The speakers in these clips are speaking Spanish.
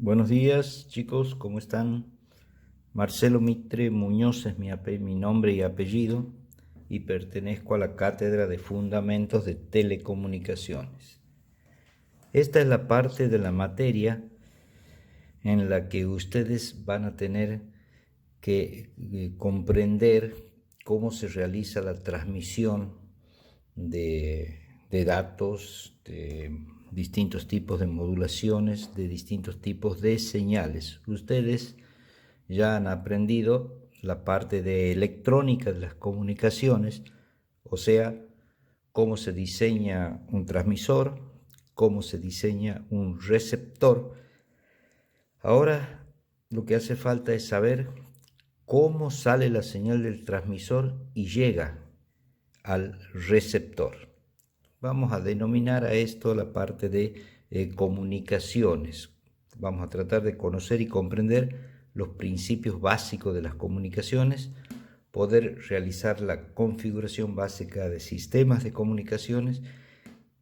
Buenos días, chicos, ¿cómo están? Marcelo Mitre Muñoz es mi nombre y apellido y pertenezco a la Cátedra de Fundamentos de Telecomunicaciones. Esta es la parte de la materia en la que ustedes van a tener que comprender cómo se realiza la transmisión de datos, de distintos tipos de modulaciones, de distintos tipos de señales. Ustedes ya han aprendido la parte de electrónica de las comunicaciones, o sea, cómo se diseña un transmisor, cómo se diseña un receptor. Ahora lo que hace falta es saber cómo sale la señal del transmisor y llega al receptor. Vamos a denominar a esto la parte de comunicaciones. Vamos a tratar de conocer y comprender los principios básicos de las comunicaciones, poder realizar la configuración básica de sistemas de comunicaciones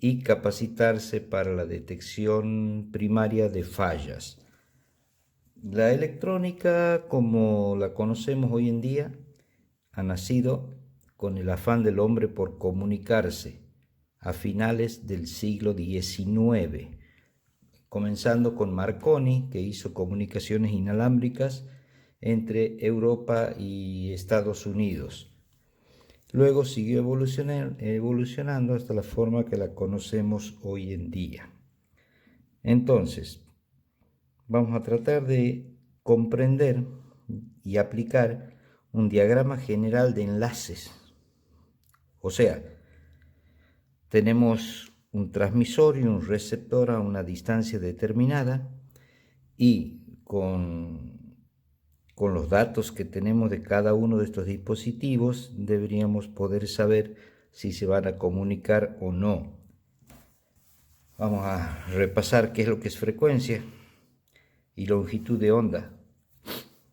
y capacitarse para la detección primaria de fallas. La electrónica, como la conocemos hoy en día, ha nacido con el afán del hombre por comunicarse a finales del siglo XIX, comenzando con Marconi, que hizo comunicaciones inalámbricas entre Europa y Estados Unidos. Luego siguió evolucionando hasta la forma que la conocemos hoy en día. Entonces, vamos a tratar de comprender y aplicar un diagrama general de enlaces. O sea, tenemos un transmisor y un receptor a una distancia determinada y con los datos que tenemos de cada uno de estos dispositivos deberíamos poder saber si se van a comunicar o no. Vamos a repasar qué es lo que es frecuencia y longitud de onda,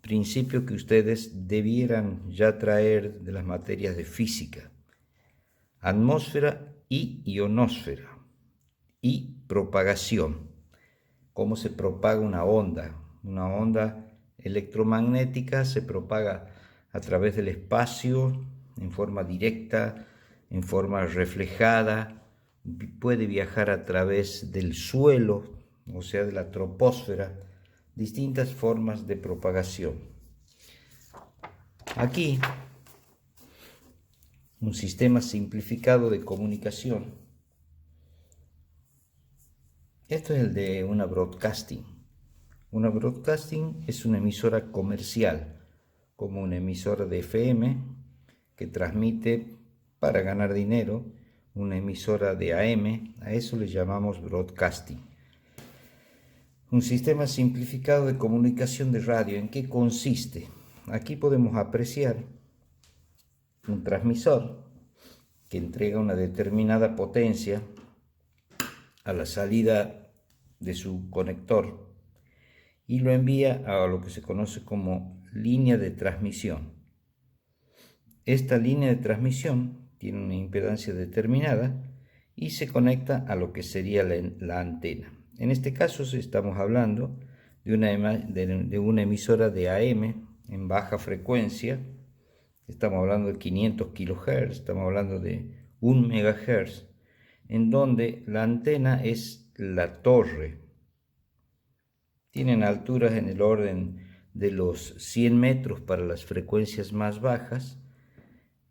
principio que ustedes debieran ya traer de las materias de física. Atmósfera y ionosfera y propagación. Cómo se propaga una onda. Una onda electromagnética se propaga a través del espacio en forma directa, en forma reflejada, puede viajar a través del suelo, o sea, de la troposfera, distintas formas de propagación. Aquí, un sistema simplificado de comunicación. Esto es el de una broadcasting. Una broadcasting es una emisora comercial, como una emisora de FM que transmite para ganar dinero, una emisora de AM, a eso le llamamos broadcasting. Un sistema simplificado de comunicación de radio, ¿en qué consiste? Aquí podemos apreciar un transmisor que entrega una determinada potencia a la salida de su conector y lo envía a lo que se conoce como línea de transmisión. Esta línea de transmisión tiene una impedancia determinada y se conecta a lo que sería la antena. En este caso estamos hablando de una emisora de AM en baja frecuencia. Estamos hablando de 500 kHz, estamos hablando de 1 MHz, en donde la antena es la torre. Tienen alturas en el orden de los 100 metros para las frecuencias más bajas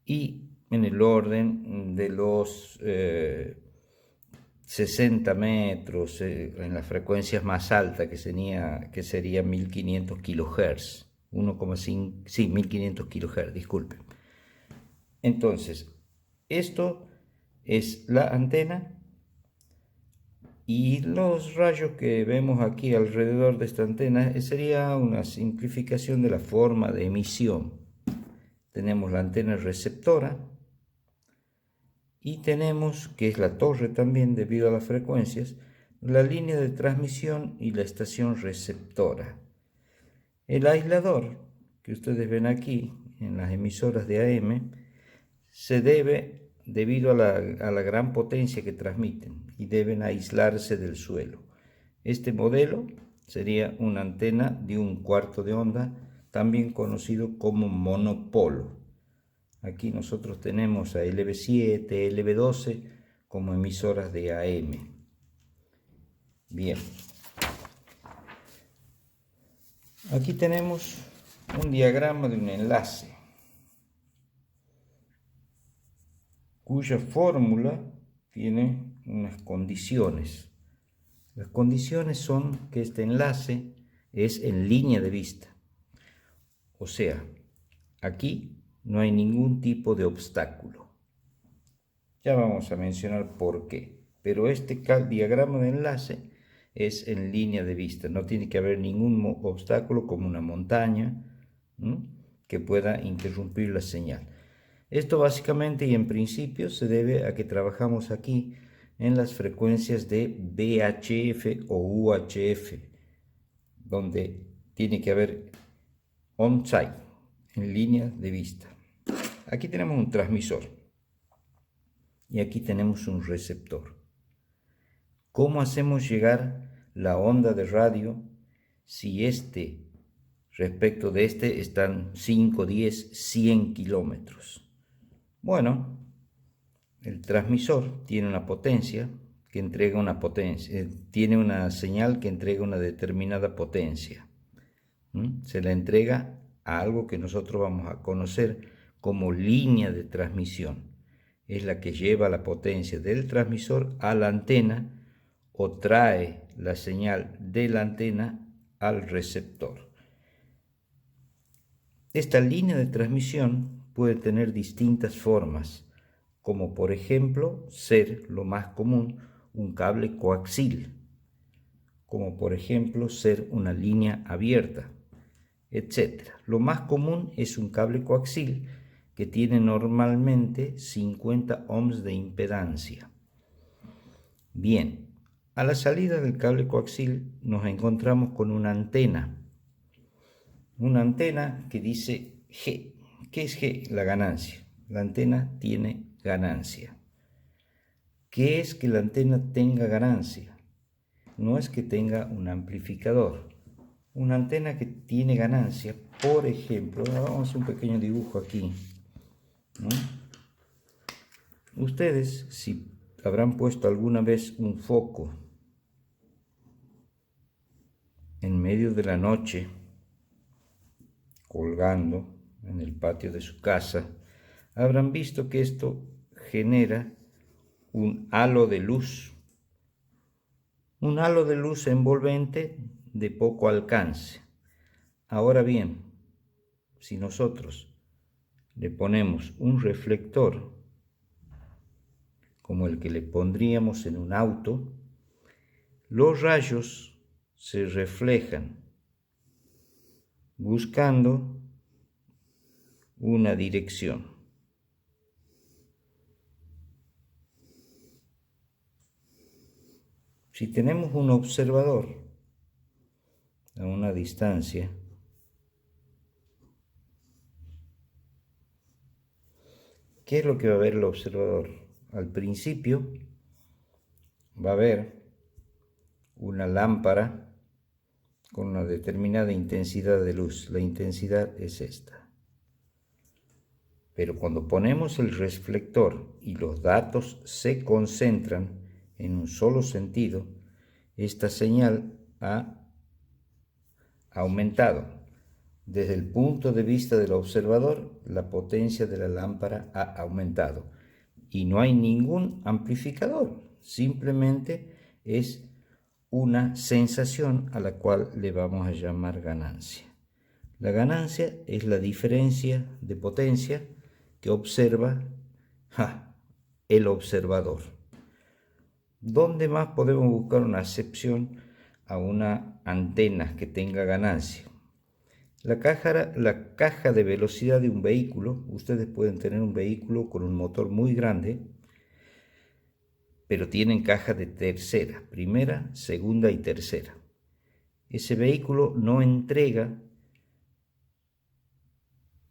y en el orden de los 60 metros en las frecuencias más altas, que sería 1500 kHz. 1,5, sí, 1500 kHz, disculpen. Entonces, esto es la antena y los rayos que vemos aquí alrededor de esta antena sería una simplificación de la forma de emisión. Tenemos la antena receptora y tenemos, que es la torre también debido a las frecuencias, la línea de transmisión y la estación receptora. El aislador que ustedes ven aquí en las emisoras de AM se debe debido a la gran potencia que transmiten y deben aislarse del suelo. Este modelo sería una antena de 1/4 de onda, también conocido como monopolo. Aquí nosotros tenemos a LB7, LB12 como emisoras de AM. Bien. Aquí tenemos un diagrama de un enlace, cuya fórmula tiene unas condiciones. Las condiciones son que este enlace es en línea de vista. O sea, aquí no hay ningún tipo de obstáculo. Ya vamos a mencionar por qué. Pero este diagrama de enlace es en línea de vista. No tiene que haber ningún obstáculo como una montaña, ¿no?, que pueda interrumpir la señal. Esto básicamente y en principio se debe a que trabajamos aquí en las frecuencias de VHF o UHF, donde tiene que haber on-site, en línea de vista. Aquí tenemos un transmisor y aquí tenemos un receptor. ¿Cómo hacemos llegar la onda de radio si respecto de están 5, 10, 100 kilómetros? Bueno, el transmisor tiene una potencia que entrega una potencia, tiene una señal que entrega una determinada potencia. Se la entrega a algo que nosotros vamos a conocer como línea de transmisión. Es la que lleva la potencia del transmisor a la antena o trae la señal de la antena al receptor. Esta línea de transmisión puede tener distintas formas, como por ejemplo ser lo más común un cable coaxil, como por ejemplo ser una línea abierta, etc. Lo más común es un cable coaxil que tiene normalmente 50 ohms de impedancia. Bien, a la salida del cable coaxil nos encontramos con una antena que dice G. ¿Qué es G? La ganancia. La antena tiene ganancia. ¿Qué es que la antena tenga ganancia? No es que tenga un amplificador. Una antena que tiene ganancia, por ejemplo, vamos a hacer un pequeño dibujo aquí, ¿no? Ustedes, si habrán puesto alguna vez un foco en medio de la noche, colgando en el patio de su casa, habrán visto que esto genera un halo de luz envolvente de poco alcance. Ahora bien, si nosotros le ponemos un reflector como el que le pondríamos en un auto, los rayos se reflejan buscando una dirección. Si tenemos un observador a una distancia, ¿qué es lo que va a ver el observador? Al principio va a ver una lámpara con una determinada intensidad de luz. La intensidad es esta. Pero cuando ponemos el reflector y los datos se concentran en un solo sentido, esta señal ha aumentado. Desde el punto de vista del observador, la potencia de la lámpara ha aumentado. Y no hay ningún amplificador, simplemente es una sensación a la cual le vamos a llamar ganancia. La ganancia es la diferencia de potencia que observa el observador. ¿Dónde más podemos buscar una acepción a una antena que tenga ganancia? La caja de velocidad de un vehículo. Ustedes pueden tener un vehículo con un motor muy grande, pero tienen caja de tercera, primera, segunda y tercera. Ese vehículo no entrega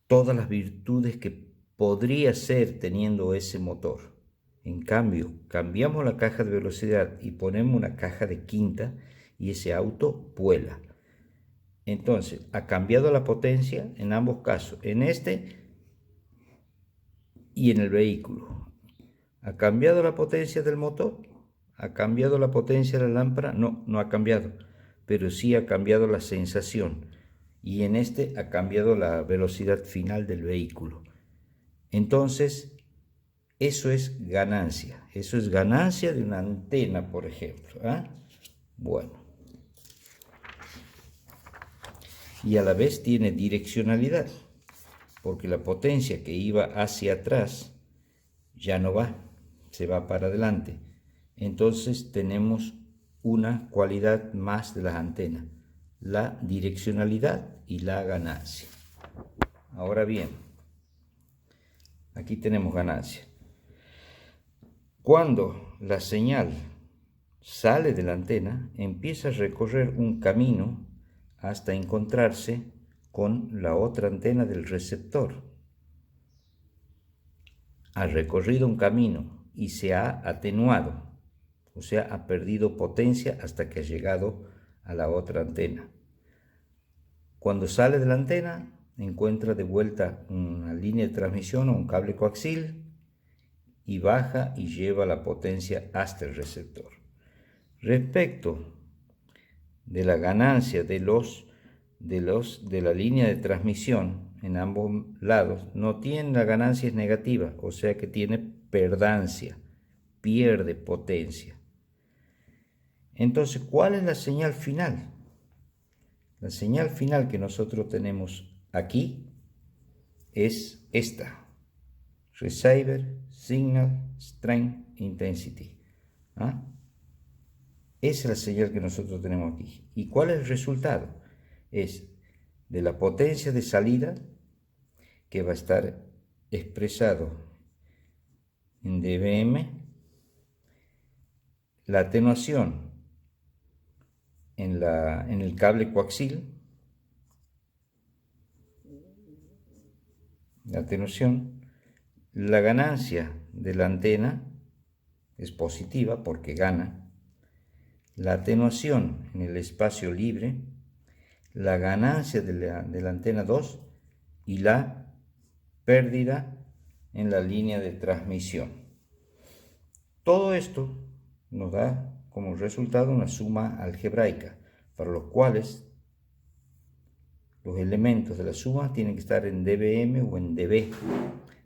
todas las virtudes que podría ser teniendo ese motor. En cambio, cambiamos la caja de velocidad y ponemos una caja de quinta y ese auto vuela. Entonces, ha cambiado la potencia en ambos casos, en este y en el vehículo. ¿Ha cambiado la potencia del motor? ¿Ha cambiado la potencia de la lámpara? No, no ha cambiado, pero sí ha cambiado la sensación. Y en este ha cambiado la velocidad final del vehículo. Entonces, eso es ganancia. Eso es ganancia de una antena, por ejemplo. Bueno. Y a la vez tiene direccionalidad, porque la potencia que iba hacia atrás ya no va, se va para adelante. Entonces tenemos una cualidad más de las antenas, la direccionalidad y la ganancia. Ahora bien, aquí tenemos ganancia. Cuando la señal sale de la antena, empieza a recorrer un camino hasta encontrarse con la otra antena del receptor. Ha recorrido un camino y se ha atenuado, o sea, ha perdido potencia hasta que ha llegado a la otra antena. Cuando sale de la antena, encuentra de vuelta una línea de transmisión o un cable coaxil y baja y lleva la potencia hasta el receptor. Respecto de la ganancia de la línea de transmisión en ambos lados, no tiene la ganancia es negativa, o sea que tiene perdancia, pierde potencia. Entonces, ¿cuál es la señal final? La señal final que nosotros tenemos aquí es esta: Receiver Signal Strength Intensity. Esa es la señal que nosotros tenemos aquí. ¿Y cuál es el resultado? Es de la potencia de salida, que va a estar expresado en dBm, la atenuación en el cable coaxil, la ganancia de la antena es positiva porque gana, la atenuación en el espacio libre, la ganancia de la antena 2 y la pérdida en la línea de transmisión. Todo esto nos da como resultado una suma algebraica, para los cuales los elementos de la suma tienen que estar en dBm o en dB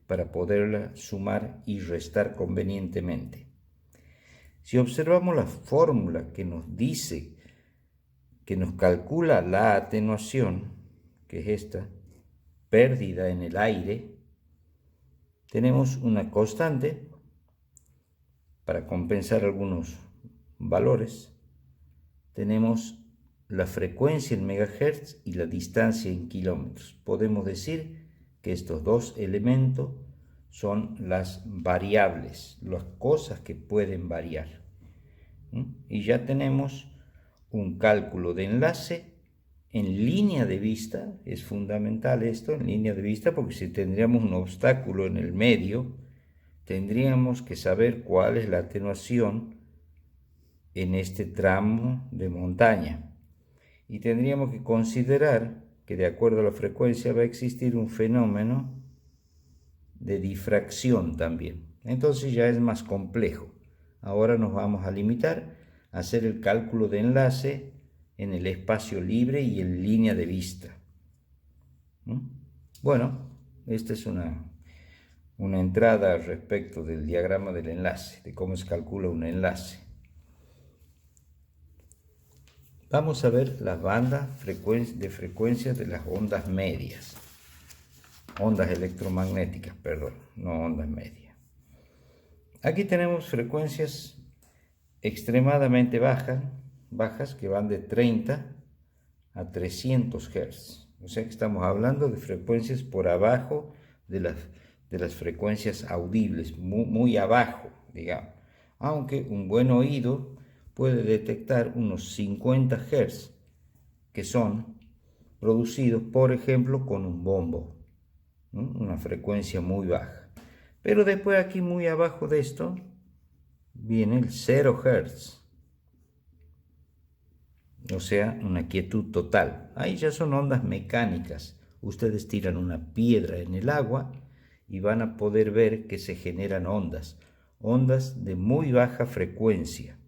para poderla sumar y restar convenientemente. Si observamos la fórmula que nos dice, que nos calcula la atenuación, que es esta, pérdida en el aire, tenemos una constante para compensar algunos valores. Tenemos la frecuencia en megahertz y la distancia en kilómetros. Podemos decir que estos dos elementos son las variables, las cosas que pueden variar. Y ya tenemos un cálculo de enlace en línea de vista. Es fundamental esto, en línea de vista, porque si tendríamos un obstáculo en el medio, tendríamos que saber cuál es la atenuación en este tramo de montaña. Y tendríamos que considerar que de acuerdo a la frecuencia va a existir un fenómeno de difracción también. Entonces ya es más complejo. Ahora nos vamos a limitar a hacer el cálculo de enlace en el espacio libre y en línea de vista. Bueno, esta es una entrada respecto del diagrama del enlace, de cómo se calcula un enlace. Vamos a ver las bandas de frecuencias de las ondas medias. Ondas electromagnéticas, perdón, no ondas medias. Aquí tenemos frecuencias extremadamente bajas que van de 30 a 300 Hz. O sea que estamos hablando de frecuencias por abajo de las frecuencias audibles, muy abajo, digamos. Aunque un buen oído puede detectar unos 50 Hz que son producidos, por ejemplo, con un bombo, una frecuencia muy baja. Pero después aquí muy abajo de esto viene el 0 Hz. o sea, una quietud total. Ahí ya son ondas mecánicas. Ustedes tiran una piedra en el agua y van a poder ver que se generan ondas de muy baja frecuencia.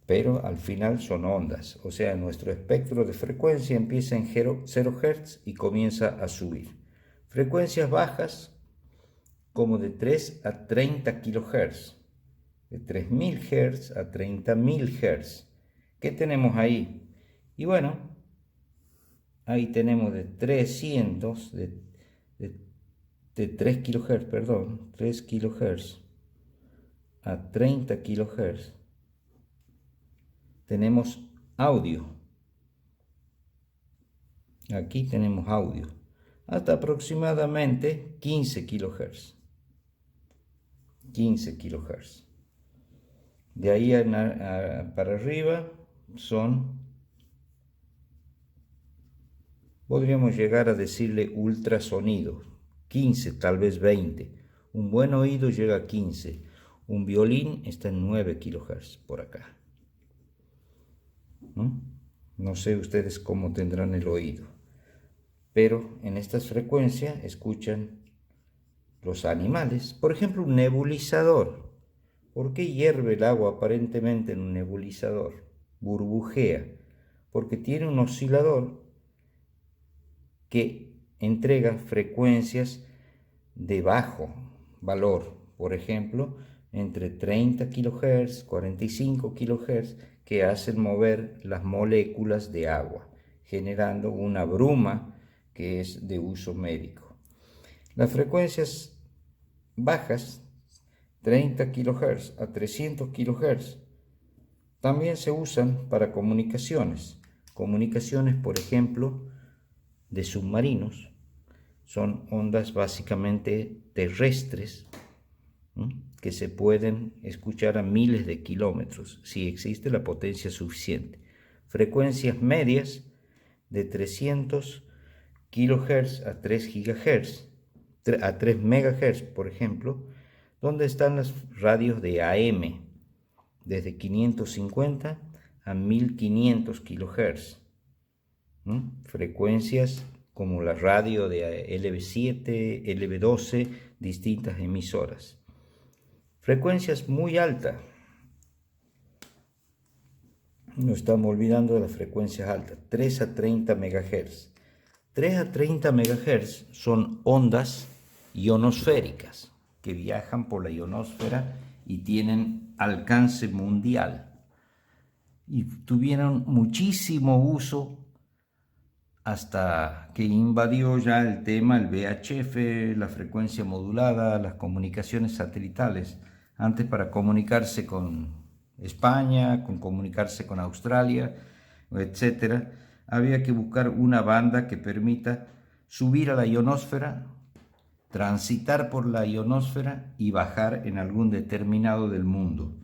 Pero al final son ondas, o sea, nuestro espectro de frecuencia empieza en 0 Hz y comienza a subir. Frecuencias bajas como de 3 a 30 kHz, de 3000 Hz a 30.000 Hz. ¿Qué tenemos ahí? Y bueno, ahí tenemos de 300, de 3 kHz, perdón, 3 kHz a 30 kHz. Tenemos audio. Aquí tenemos audio. Hasta aproximadamente 15 kHz. 15 kHz. De ahí para arriba podríamos llegar a decirle ultrasonido. 15, tal vez 20. Un buen oído llega a 15. Un violín está en 9 kHz por acá. No sé ustedes cómo tendrán el oído, pero en estas frecuencias escuchan los animales. Por ejemplo, un nebulizador. ¿Por qué hierve el agua aparentemente en un nebulizador? Burbujea, porque tiene un oscilador que entrega frecuencias de bajo valor, por ejemplo, entre 30 kHz, 45 kHz, que hacen mover las moléculas de agua, generando una bruma que es de uso médico. Las frecuencias bajas, 30 kHz a 300 kHz, también se usan para comunicaciones. Comunicaciones, por ejemplo, de submarinos. Son ondas básicamente terrestres, que se pueden escuchar a miles de kilómetros si existe la potencia suficiente. Frecuencias medias de 300 kHz a 3 GHz, a 3 MHz, por ejemplo, donde están las radios de AM, desde 550 a 1500 kHz. Frecuencias como la radio de LB7, LB12, distintas emisoras. Frecuencias muy altas. No estamos olvidando de las frecuencias altas, 3 a 30 MHz. 3 a 30 MHz son ondas ionosféricas que viajan por la ionosfera y tienen alcance mundial. Y tuvieron muchísimo uso hasta que invadió ya el tema, el VHF, la frecuencia modulada, las comunicaciones satelitales. Antes, para comunicarse con España, comunicarse con Australia, etc., había que buscar una banda que permita subir a la ionosfera, transitar por la ionosfera y bajar en algún determinado del mundo.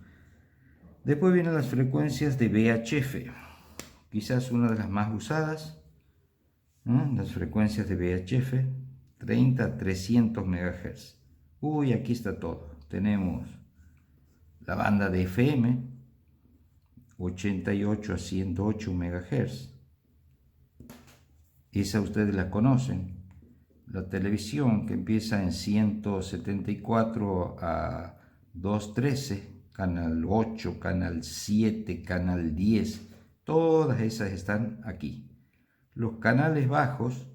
Después vienen las frecuencias de VHF, quizás una de las más usadas. Las frecuencias de VHF, 30 a 300 MHz. Uy, aquí está todo. Tenemos la banda de FM, 88 a 108 MHz. Esa ustedes la conocen. La televisión, que empieza en 174 a 213, canal 8, canal 7, canal 10. Todas esas están aquí. Los canales bajos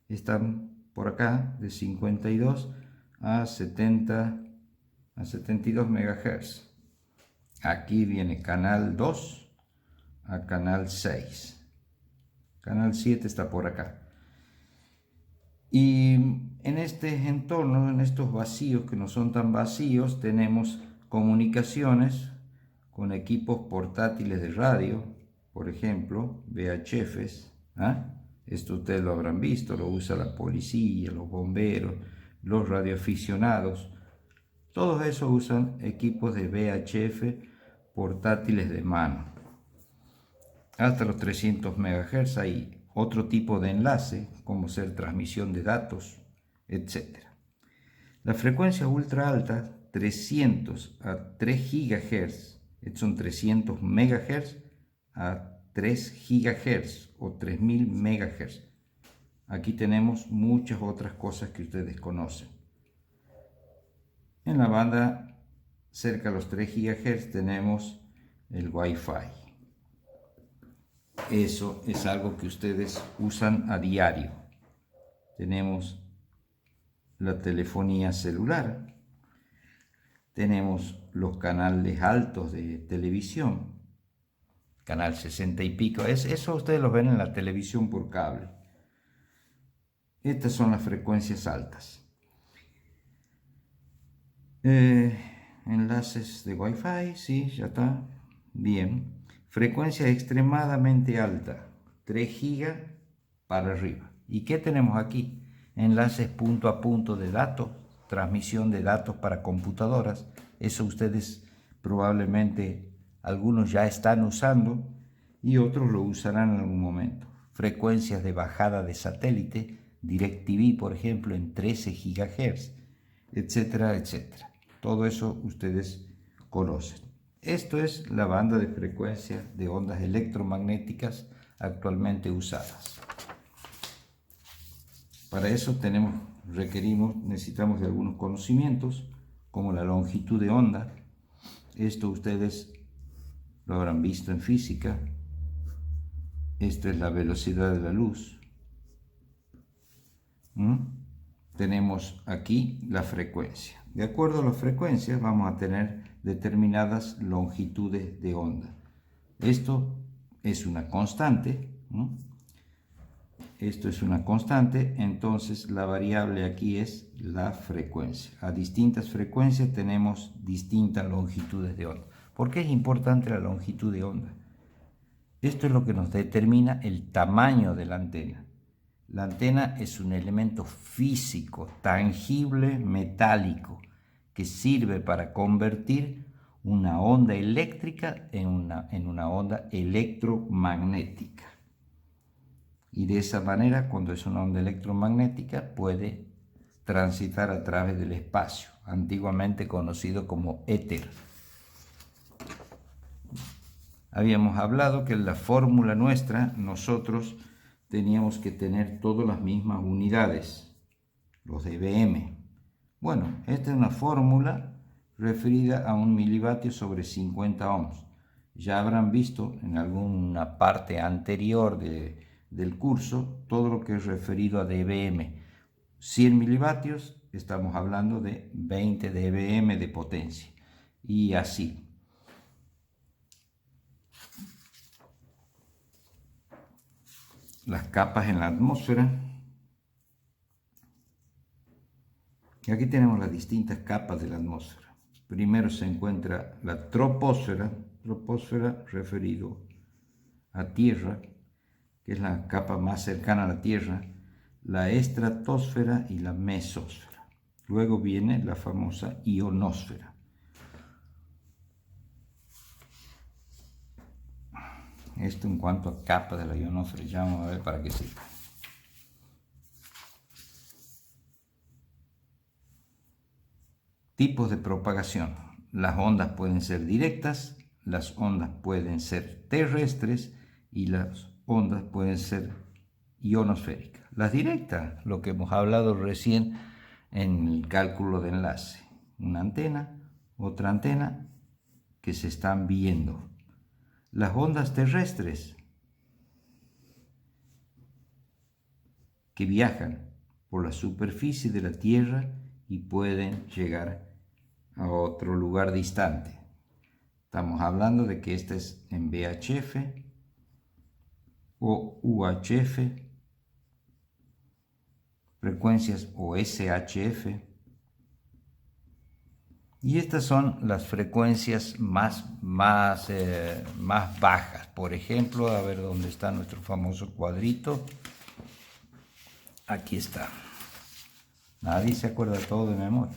están por acá, de 52 a 70 a 72 MHz. Aquí viene canal 2 a canal 6. Canal 7 está por acá. Y en este entorno, en estos vacíos que no son tan vacíos, tenemos comunicaciones con equipos portátiles de radio, por ejemplo, VHFs. Esto ustedes lo habrán visto, lo usa la policía, los bomberos, los radioaficionados. Todos esos usan equipos de VHF portátiles de mano. Hasta los 300 MHz hay otro tipo de enlace, como ser transmisión de datos, etc. La frecuencia ultra alta, 300 a 3 GHz, son 300 MHz, a 3 GHz o 3000 MHz. Aquí tenemos muchas otras cosas que ustedes conocen. En la banda cerca de los 3 GHz tenemos el Wi-Fi. Eso es algo que ustedes usan a diario. Tenemos la telefonía celular. Tenemos los canales altos de televisión. Canal 60 y pico. Eso ustedes lo ven en la televisión por cable. Estas son las frecuencias altas. Enlaces de Wi-Fi, sí, ya está. Bien. Frecuencia extremadamente alta, 3 GB para arriba. ¿Y qué tenemos aquí? Enlaces punto a punto de datos, transmisión de datos para computadoras. Eso ustedes probablemente algunos ya están usando y otros lo usarán en algún momento. Frecuencias de bajada de satélite, DirecTV por ejemplo en 13 GHz, etcétera, etcétera. Todo eso ustedes conocen. Esto es la banda de frecuencia de ondas electromagnéticas actualmente usadas. Para eso necesitamos de algunos conocimientos, como la longitud de onda. Esto ustedes lo habrán visto en física. Esto es la velocidad de la luz. Tenemos aquí la frecuencia. De acuerdo a las frecuencias vamos a tener determinadas longitudes de onda. Esto es una constante. Esto es una constante, entonces la variable aquí es la frecuencia. A distintas frecuencias tenemos distintas longitudes de onda. ¿Por qué es importante la longitud de onda? Esto es lo que nos determina el tamaño de la antena. La antena es un elemento físico, tangible, metálico, que sirve para convertir una onda eléctrica en una onda electromagnética. Y de esa manera, cuando es una onda electromagnética, puede transitar a través del espacio, antiguamente conocido como éter. Habíamos hablado que en la fórmula nuestra, nosotros teníamos que tener todas las mismas unidades, los dBm. Bueno, esta es una fórmula referida a 1 milivatio sobre 50 ohms. Ya habrán visto en alguna parte anterior del curso todo lo que es referido a dBm. 100 milivatios, estamos hablando de 20 dBm de potencia. Y así. Las capas en la atmósfera. Y aquí tenemos las distintas capas de la atmósfera. Primero se encuentra la troposfera referido a Tierra, que es la capa más cercana a la Tierra, la estratosfera y la mesósfera. Luego viene la famosa ionosfera. Esto en cuanto a capa de la ionosfera, ya vamos a ver para qué sirve. Tipos de propagación. Las ondas pueden ser directas, las ondas pueden ser terrestres y las ondas pueden ser ionosféricas. Las directas, lo que hemos hablado recién en el cálculo de enlace. Una antena, otra antena que se están viendo. Las ondas terrestres que viajan por la superficie de la Tierra y pueden llegar a otro lugar distante. Estamos hablando de que esta es en VHF o UHF, frecuencias o SHF. Y estas son las frecuencias más bajas. Por ejemplo, a ver dónde está nuestro famoso cuadrito. Aquí está. Nadie se acuerda todo de memoria.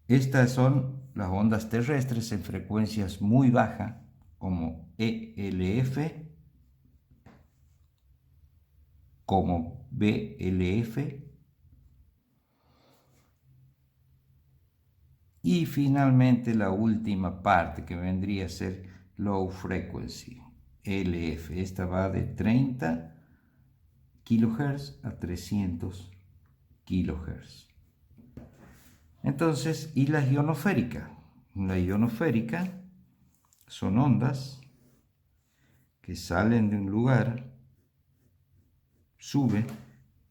Estas son las ondas terrestres en frecuencias muy bajas, como ELF, como BLF, y finalmente la última parte que vendría a ser Low Frequency, LF. Esta va de 30 kHz a 300 kHz. Entonces, ¿y la ionosférica? La ionosférica son ondas que salen de un lugar, sube,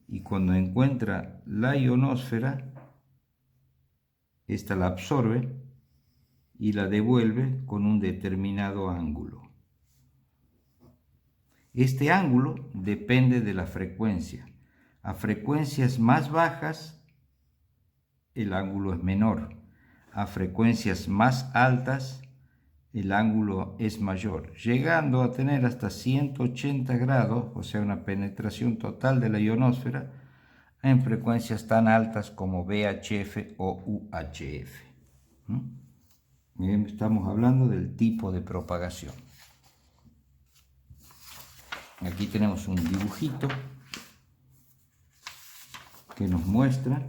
y cuando encuentra la ionosfera, esta la absorbe y la devuelve con un determinado ángulo. Este ángulo depende de la frecuencia. A frecuencias más bajas, el ángulo es menor. A frecuencias más altas, el ángulo es mayor, llegando a tener hasta 180 grados, o sea, una penetración total de la ionosfera en frecuencias tan altas como VHF o UHF. Bien, estamos hablando del tipo de propagación. Aquí tenemos un dibujito que nos muestra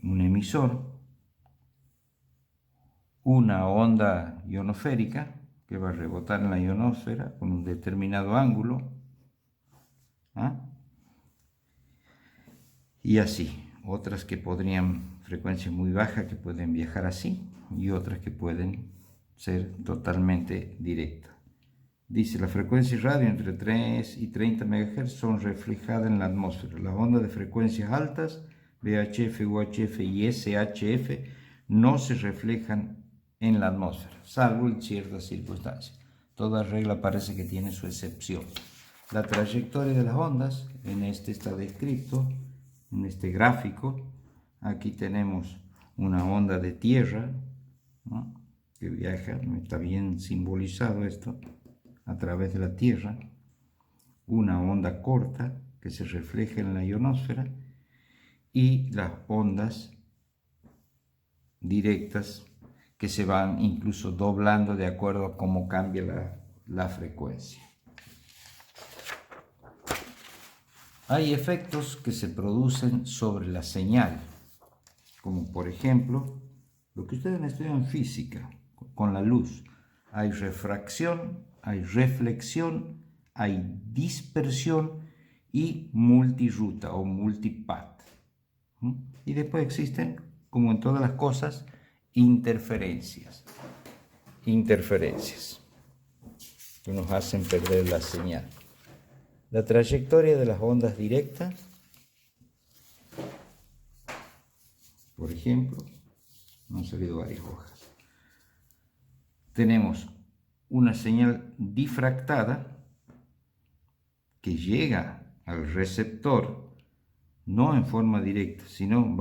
un emisor, una onda ionosférica que va a rebotar en la ionosfera con un determinado ángulo, y así, otras que podrían, frecuencias muy bajas que pueden viajar así, y otras que pueden ser totalmente directas. Dice, la frecuencia radio entre 3 y 30 MHz son reflejadas en la atmósfera. Las ondas de frecuencias altas, VHF, UHF y SHF, no se reflejan en la atmósfera, salvo en ciertas circunstancias. Toda regla parece que tiene su excepción. La trayectoria de las ondas, en este está descrito, en este gráfico. Aquí tenemos una onda de tierra, ¿no?, que viaja, está bien simbolizado esto, a través de la Tierra, una onda corta que se refleja en la ionosfera y las ondas directas que se van incluso doblando de acuerdo a cómo cambia la frecuencia. Hay efectos que se producen sobre la señal, como por ejemplo lo que ustedes estudian en física con la luz. Hay refracción, hay reflexión, hay dispersión y multiruta o multipath. Y después existen, como en todas las cosas, interferencias que nos hacen perder la señal. La trayectoria de las ondas directas, por ejemplo, han salido varias hojas. Tenemos una señal difractada que llega al receptor, no en forma directa, sino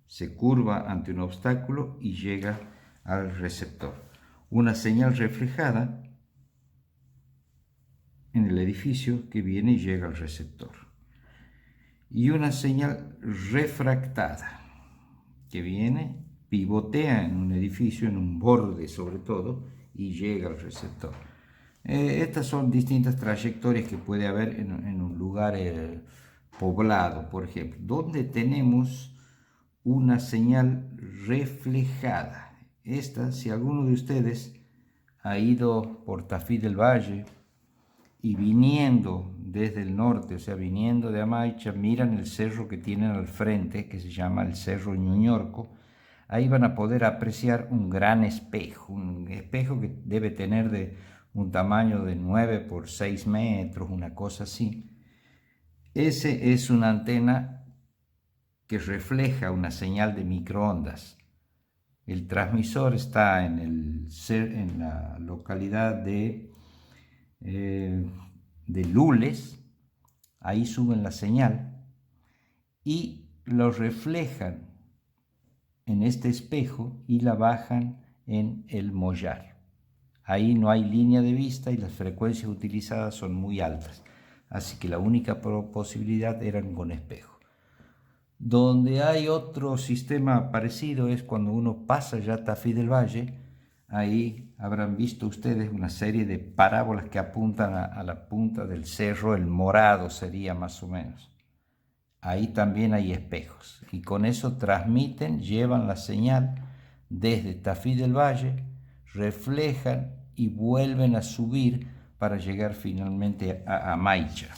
se curva ante un obstáculo y llega al receptor. Una señal reflejada en el edificio que viene y llega al receptor. Y una señal refractada que viene, pivotea en un edificio, en un borde sobre todo, y llega al receptor. Estas son distintas trayectorias que puede haber en un lugar poblado, por ejemplo, donde tenemos una señal reflejada. Esta, si alguno de ustedes ha ido por Tafí del Valle y viniendo desde el norte, o sea, viniendo de Amaicha, miran el cerro que tienen al frente, que se llama el Cerro Ñuñorco. Ahí van a poder apreciar un gran espejo, un espejo que debe tener de un tamaño de 9 por 6 metros, una cosa así. Ese es una antena que refleja una señal de microondas. El transmisor está en la localidad de Lules. Ahí suben la señal y lo reflejan en este espejo y la bajan en el Mollar. Ahí no hay línea de vista y las frecuencias utilizadas son muy altas, así que la única posibilidad era con espejo. Donde hay otro sistema parecido es cuando uno pasa ya Tafí del Valle. Ahí habrán visto ustedes una serie de parábolas que apuntan a la punta del cerro, el Morado sería más o menos. Ahí también hay espejos y con eso transmiten, llevan la señal desde Tafí del Valle, reflejan y vuelven a subir para llegar finalmente a Maicha,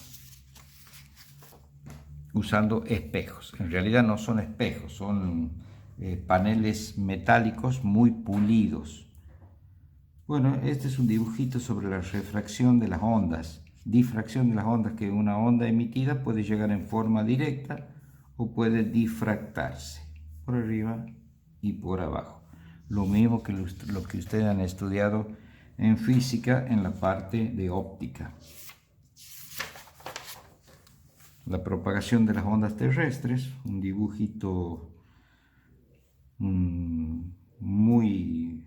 usando espejos. En realidad no son espejos, son paneles metálicos muy pulidos. Bueno, este es un dibujito sobre la refracción de las ondas, difracción de las ondas, que una onda emitida puede llegar en forma directa o puede difractarse por arriba y por abajo. Lo mismo que lo que ustedes han estudiado en física en la parte de óptica. La propagación de las ondas terrestres, un dibujito muy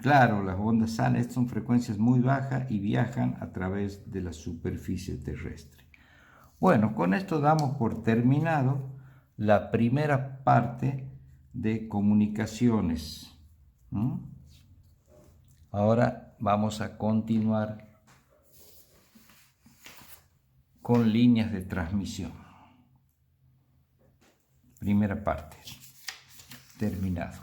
claro. Las ondas salen, estas son frecuencias muy bajas y viajan a través de la superficie terrestre. Bueno, con esto damos por terminado la primera parte de comunicaciones. Ahora vamos a continuar con líneas de transmisión. Primera parte, terminado.